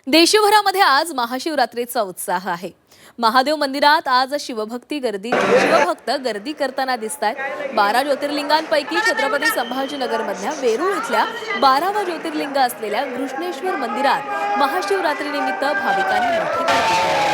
देशभरामध्ये आज महाशिवरात्रीचा उत्साह आहे। महादेव मंदिरात आज शिवभक्त गर्दी करताना दिसतात। 12 ज्योतिर्लिंगांपैकी छत्रपती संभाजीनगर मधल्या वेरूळ इथल्या 12वा ज्योतिर्लिंग असलेल्या घृष्णेश्वर मंदिरात महाशिवरात्रीनिमित्त भाविकांनी मोठी गर्दी केली।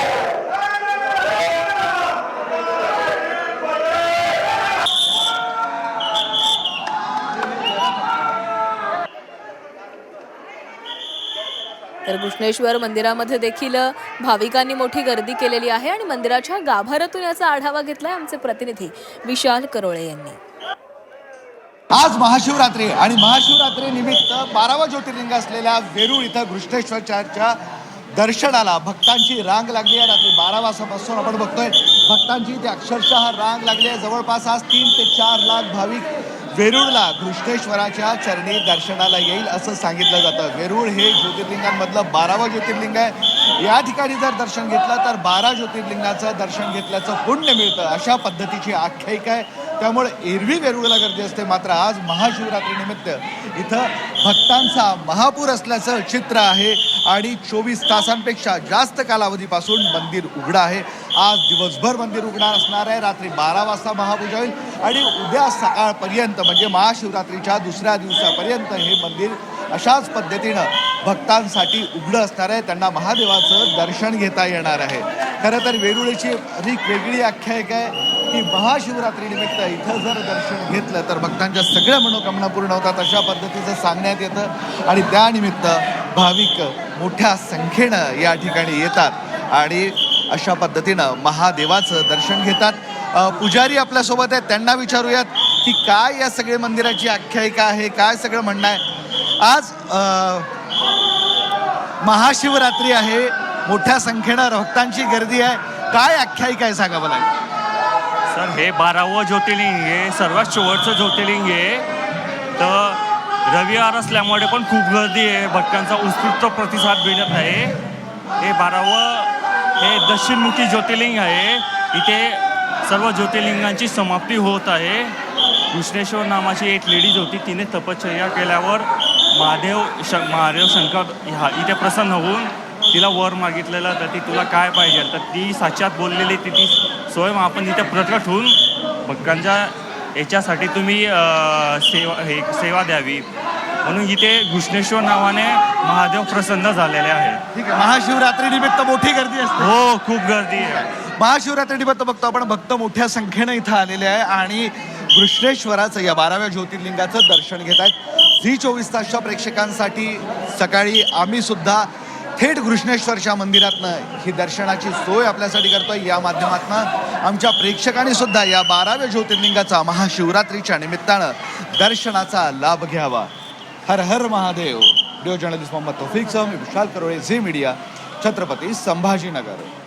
तर घृष्णेश्वर मंदिरामध्ये देखील भाविकांनी मोठी गर्दी केलेली आहे आणि मंदिराच्या गाभाऱ्यातून याचा आढावा घेतलाय आमचे प्रतिनिधी विशाल करोळे यांनी। आज महाशिवरात्री आणि महाशिवरात्री निमित्त 12वा ज्योतिर्लिंग असलेल्या वेरूळ इथं घृष्णेश्वरच्या दर्शनाला भक्तांची रांग लागली आहे। रात्री 12 वाजतापासून आपण बघतोय भक्तांची इथे अक्षरशः रांग लागली आहे। जवळपास आज 3 ते 4 लाख भाविक वेरूळला घृष्णेश्वराच्या चरणी दर्शनाला येईल असं सांगितलं जातं। वेरूळ हे ज्योतिर्लिंगांमधलं 12वा ज्योतिर्लिंग आहे। या ठिकाणी जर दर्शन घेतलं तर 12 ज्योतिर्लिंगाचं दर्शन घेतल्याचं पुण्य मिळतं, अशा पद्धतीची आख्यायिका आहे। त्यामुळे एरवी वेरूळला गर्दी असते, मात्र आज महाशिवरात्रीनिमित्त इथं भक्तांचा महापूर असल्याचं चित्र आहे आणि 24 तासांपेक्षा जास्त कालावधीपासून मंदिर उघडं आहे। आज दिवसभर मंदिर उघडणार असणार आहे। रात्री 12 वाजता महापूजा होईल आणि उद्या सकाळपर्यंत म्हणजे महाशिवरात्रीच्या दुसऱ्या दिवसापर्यंत हे मंदिर अशाच पद्धतीनं भक्तांसाठी उघडं असणार आहे। त्यांना महादेवाचं दर्शन घेता येणार आहे। खरं तर वेरूळची अधिक वेगळी आख्यायिका आहे की महाशिवरात्रीनिमित्त इथं जर दर्शन घेतलं तर भक्तांच्या सगळ्या मनोकामना पूर्ण होतात, अशा पद्धतीचं सांगण्यात येतं आणि त्यानिमित्त भाविक मोठ्या संख्येनं या ठिकाणी येतात आणि अशा पद्धतीनं महादेवाचं दर्शन घेतात। पुजारी आपल्यासोबत आहेत, त्यांना विचारूयात की काय या सगळ्या मंदिराची आख्यायिका आहे, काय सगळं म्हणणं आहे। आज महाशिवरात्री आहे, मोठ्या संख्येनं भक्तांची गर्दी आहे, काय आख्यायिका आहे सांगा मला। सर, हे 12वं ज्योतिर्लिंग आहे, सर्वात शेवटचं ज्योतिर्लिंग आहे। तर रविवार असल्यामुळे पण खूप गर्दी आहे, भक्तांचा उत्स्फूर्त प्रतिसाद मिळत आहे। हे 12वं हे दक्षिणमुखी ज्योतिर्लिंग आहे। इथे सर्व ज्योतिर्लिंगांची समाप्ती होत आहे। घृष्णेश्वर नावाची एक लेडीज होती, तिने तपश्चर्या केल्यावर महादेव शंकर इथे प्रसन्न होऊन तिला वर मागितलेलं, तर ती तुला काय पाहिजे, तर ती साक्षात बोललेली ती स्वयं आपण इथे प्रकट होऊन भक्तांच्या याच्यासाठी तुम्ही सेवा द्यावी म्हणून इथे घृष्णेश्वर नावाने महादेव प्रसन्न झालेले आहे। ठीक आहे, महाशिवरात्री निमित्त मोठी गर्दी असते। हो, खूप गर्दी आहे। महाशिवरात्री निमित्त बघतो आपण भक्त मोठ्या संख्येनं इथं आलेले आहे आणि घृष्णेश्वराचं या 12व्या ज्योतिर्लिंगाचं दर्शन घेत आहेत। झी 24 तासच्या प्रेक्षकांसाठी सकाळी आम्ही सुद्धा थेट घृष्णेश्वरच्या मंदिरातनं ही दर्शनाची सोय आपल्यासाठी करतोय। या माध्यमातून आमच्या प्रेक्षकांनी सुद्धा या 12व्या ज्योतिर्लिंगाचा महाशिवरात्रीच्या निमित्तानं दर्शनाचा लाभ घ्यावा। हर हर महादेव। व्हिडिओ जर्नलिस्ट मोहम्मद तौफिक सह मी विशाल करोळे, झी मीडिया, छत्रपती संभाजीनगर।